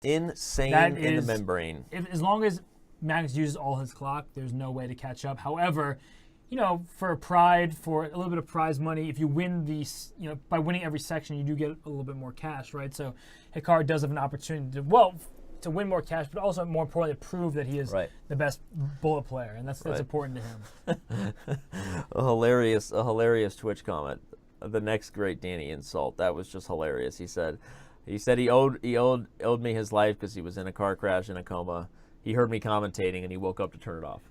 insane That in the is- membrane. As long as Magnus uses all his clock, there's no way to catch up. However, for pride, for a little bit of prize money, if you win these, by winning every section, you do get a little bit more cash, right? So Hikaru does have an opportunity to win more cash, but also more importantly, prove that he is the best bullet player, and that's important to him. A hilarious Twitch comment. The next great Danny insult. That was just hilarious. He said he owed me his life because he was in a car crash in a coma. He heard me commentating and he woke up to turn it off.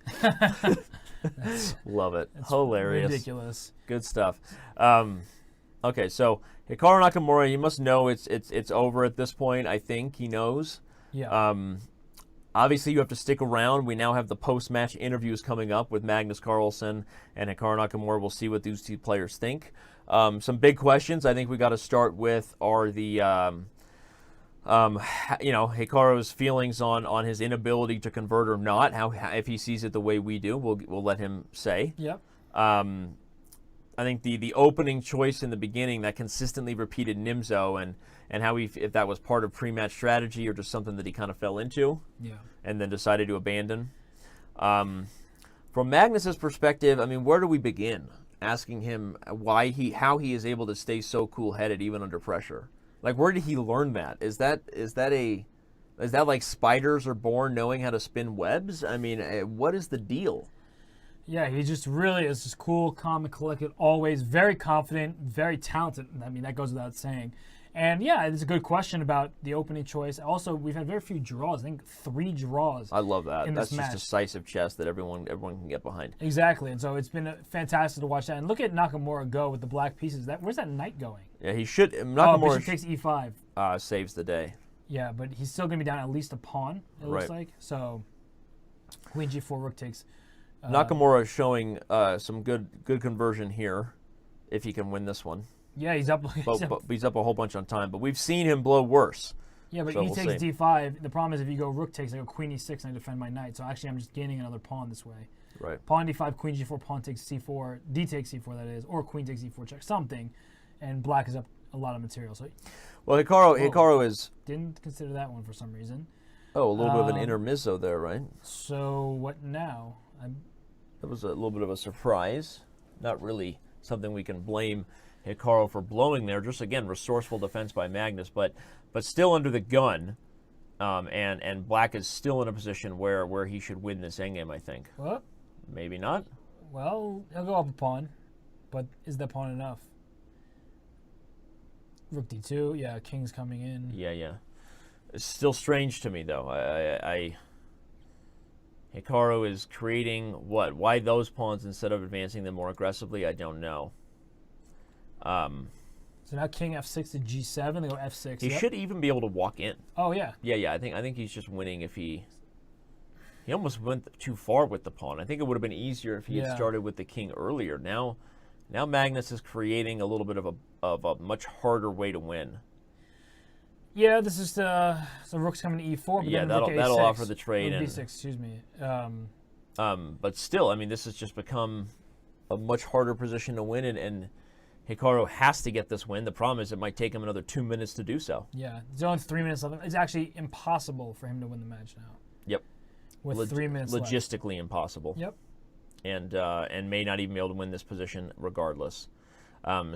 Love it. Hilarious. Ridiculous. Good stuff. Okay, so Hikaru Nakamura, you must know it's over at this point. I think he knows. Yeah. Obviously, you have to stick around. We now have the post-match interviews coming up with Magnus Carlsen and Hikaru Nakamura. We'll see what these two players think. Some big questions I think we got to start with are the Hikaru's feelings on his inability to convert or not. How if he sees it the way we do, we'll let him say. Yep. I think the opening choice in the beginning that consistently repeated Nimzo and how if that was part of pre-match strategy or just something that he kind of fell into. Yeah. And then decided to abandon. From Magnus's perspective, I mean, where do we begin? Asking him how he is able to stay so cool-headed even under pressure. Like, where did he learn that? Is that like spiders are born knowing how to spin webs? I mean, what is the deal? Yeah, he just really is just cool, calm, and collected, always very confident, very talented. I mean, that goes without saying. And yeah, it's a good question about the opening choice. Also, we've had very few draws. I think 3 draws. I love that. That's just match. decisive chess that everyone can get behind. Exactly, and so it's been fantastic to watch that. And look at Nakamura go with the black pieces. Where's that knight going? Yeah, he should. Nakamura Bishop takes e5. Saves the day. Yeah, but he's still going to be down at least a pawn, it looks like. So queen g4, rook takes. Nakamura is showing some good conversion here, if he can win this one. Yeah, he's up. He's up a whole bunch on time, but we've seen him blow worse. Yeah, but so he takes d5. The problem is if you go rook takes, I go queen e6 and I defend my knight. So actually I'm just gaining another pawn this way. Right. Pawn d5, queen g4, pawn takes c4, d takes c4 that is, or queen takes e4 check, something. And black is up a lot of material. So well, Hikaru is... Didn't consider that one for some reason. Oh, a little bit of an intermezzo there, right? So what now? That was a little bit of a surprise. Not really something we can blame Hikaru for blowing there. Just, again, resourceful defense by Magnus, but still under the gun. And black is still in a position where he should win this endgame, I think. What? Maybe not. Well, he'll go up a pawn, but is that pawn enough? Rook d2, yeah, king's coming in. Yeah. It's still strange to me, though. Hikaru is creating what? Why those pawns instead of advancing them more aggressively? I don't know. So now king f6 to g7. They go f6. He should even be able to walk in. Oh yeah. Yeah. I think he's just winning if he almost went too far with the pawn. I think it would have been easier if he had started with the king earlier. Now Magnus is creating a little bit of a much harder way to win. Yeah, this is so rook's coming to e4. But yeah, then that'll offer the trade. Rook b6, excuse me. But still, I mean, this has just become a much harder position to win, and Hikaru has to get this win. The problem is it might take him another 2 minutes to do so. Yeah, there's only 3 minutes left. It's actually impossible for him to win the match now. Yep. With 3 minutes left. Logistically impossible. Yep. And may not even be able to win this position regardless.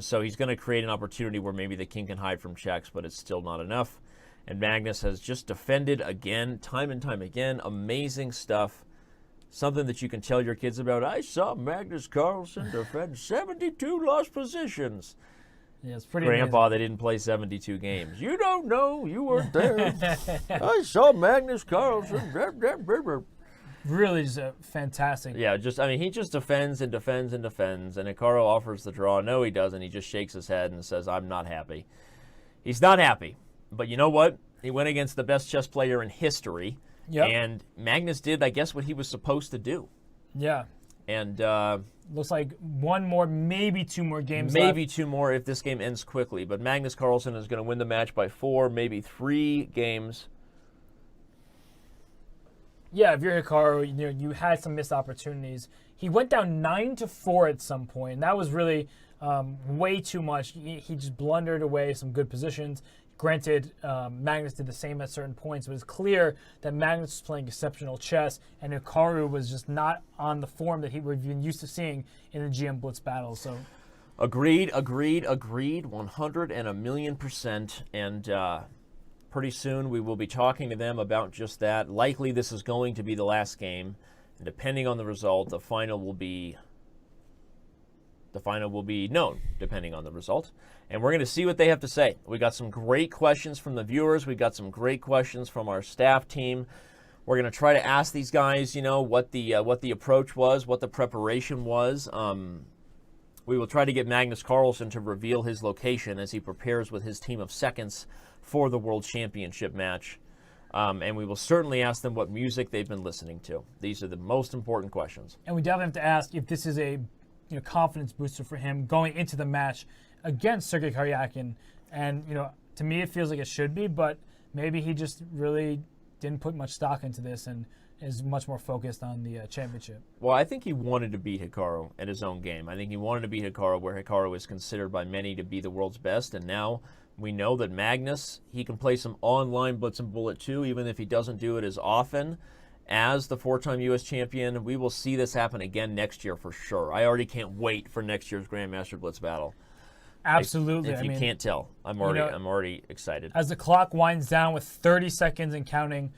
So he's going to create an opportunity where maybe the king can hide from checks, but it's still not enough. And Magnus has just defended again, time and time again. Amazing stuff. Something that you can tell your kids about. I saw Magnus Carlsen defend 72 lost positions. Yeah, it's pretty Grandpa, amazing. They didn't play 72 games. You don't know. You weren't there. I saw Magnus Carlsen. Really just a fantastic. Yeah, he just defends and defends and defends, and Hikaru offers the draw. No, he doesn't. He just shakes his head and says, I'm not happy. He's not happy. But you know what? He went against the best chess player in history, and Magnus did, I guess, what he was supposed to do. Yeah. And looks like 1 more, maybe 2 more games maybe left. 2 more if this game ends quickly. But Magnus Carlsen is going to win the match by 4, maybe 3 games. Yeah, if you're Hikaru, you had some missed opportunities. He went down 9-4 at some point, and that was really way too much. He just blundered away some good positions. Granted, Magnus did the same at certain points, but it's clear that Magnus was playing exceptional chess, and Hikaru was just not on the form that we've been used to seeing in the GM Blitz battles. So, agreed, 100%. And pretty soon we will be talking to them about just that. Likely this is going to be the last game, and depending on the result, the final will be known, depending on the result. And we're going to see what they have to say. We got some great questions from the viewers. We got some great questions from our staff team. We're going to try to ask these guys, what the approach was, what the preparation was. We will try to get Magnus Carlsen to reveal his location as he prepares with his team of seconds for the World Championship match. And we will certainly ask them what music they've been listening to. These are the most important questions. And we definitely have to ask if this is a confidence booster for him going into the match against Sergei Karyakin. And, to me it feels like it should be, but maybe he just really didn't put much stock into this and is much more focused on the championship. Well, I think he wanted to beat Hikaru at his own game. I think he wanted to beat Hikaru where Hikaru is considered by many to be the world's best, and now we know that Magnus, he can play some online Blitz and Bullet too, even if he doesn't do it as often as the 4-time U.S. champion. We will see this happen again next year for sure. I already can't wait for next year's Grandmaster Blitz battle. Absolutely. If you can't tell, I'm already excited. As the clock winds down with 30 seconds and counting,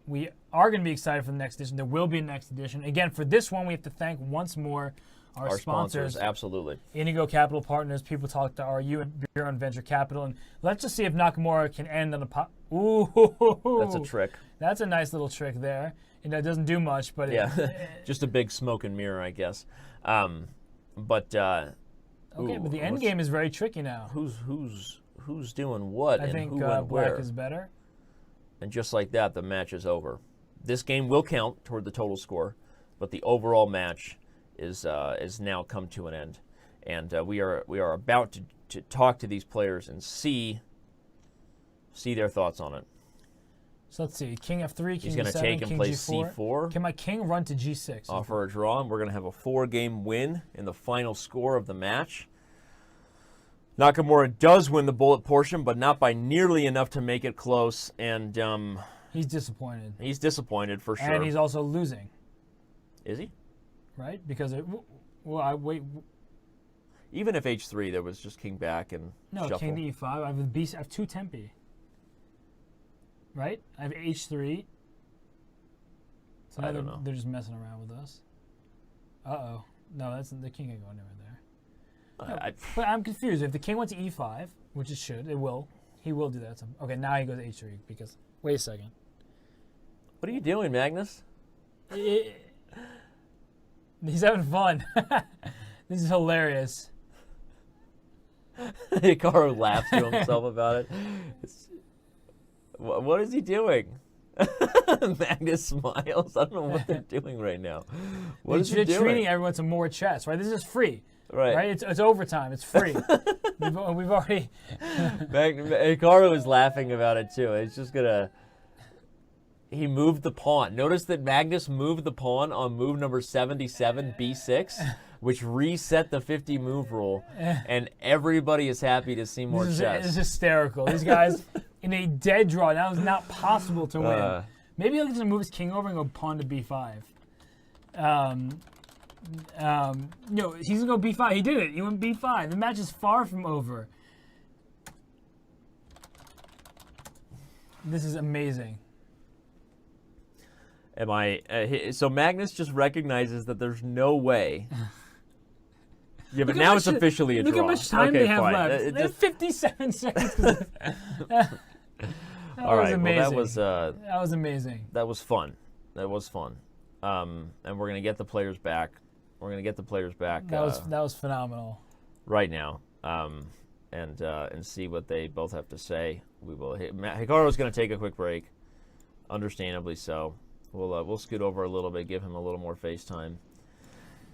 we are going to be excited for the next edition. There will be a next edition. Again, for this one, we have to thank once more our sponsors. Absolutely. Indigo Capital Partners, People Talk to RU, and Bureau and Venture Capital. And let's just see if Nakamura can end on a Ooh. That's a trick. That's a nice little trick there. And that doesn't do much, but just a big smoke and mirror, I guess. Okay, but the end game is very tricky now. Who's doing what? I think who went black where? is better. And just like that, the match is over. This game will count toward the total score, but the overall match is now come to an end, and we are about to talk to these players and see their thoughts on it. So let's see. King F3, King He's going to E7, take and King play G4. C4. Can my king run to G6? Offer a draw, and we're going to have a 4-game win in the final score of the match. Nakamura does win the bullet portion, but not by nearly enough to make it close, and he's disappointed. He's disappointed for sure. And he's also losing. Is he? Right? Because even if H3, there was just king back and shuffle. King to E5. I have 2 tempi. Right? I have H3. So I don't know. They're just messing around with us. Uh-oh. No, the king ain't going anywhere there. But I'm confused. If the king went to E5, which it should, he will do that. Okay, now he goes to H3 because, wait a second. What are you doing, Magnus? He's having fun. This is hilarious. Hikaru laughs to himself about it. What is he doing? Magnus smiles. I don't know what they're doing right now. What is he doing? They're treating everyone to more chess, right? This is free. Right. It's overtime. It's free. we've already. Hikaru is laughing about it too. It's just gonna. He moved the pawn. Notice that Magnus moved the pawn on move number 77, B6, which reset the 50 move rule, and everybody is happy to see more chess. It's hysterical. These guys in a dead draw. Now it's not possible to win. Maybe he'll just move his king over and go pawn to B5. He's gonna go B5. He did it. He went B5. The match is far from over. This is amazing. So Magnus just recognizes that there's no way. Yeah, but now it's officially a draw. Look how much time they have left. They have 57 seconds. All right, amazing. Well, that was amazing. That was fun. And we're gonna get the players back. That was phenomenal. Right now, and see what they both have to say. We will. Hikaru's gonna take a quick break, understandably so. We'll scoot over a little bit, give him a little more face time,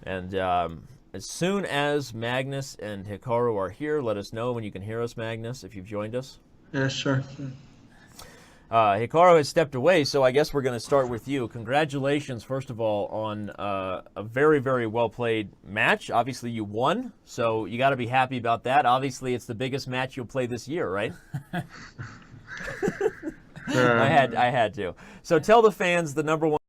and as soon as Magnus and Hikaru are here, let us know when you can hear us, Magnus, if you've joined us. Yeah, sure. Hikaru has stepped away, so I guess we're going to start with you. Congratulations, first of all, on a very, very well-played match. Obviously, you won, so you got to be happy about that. Obviously, it's the biggest match you'll play this year, right? I had to. So tell the fans the number one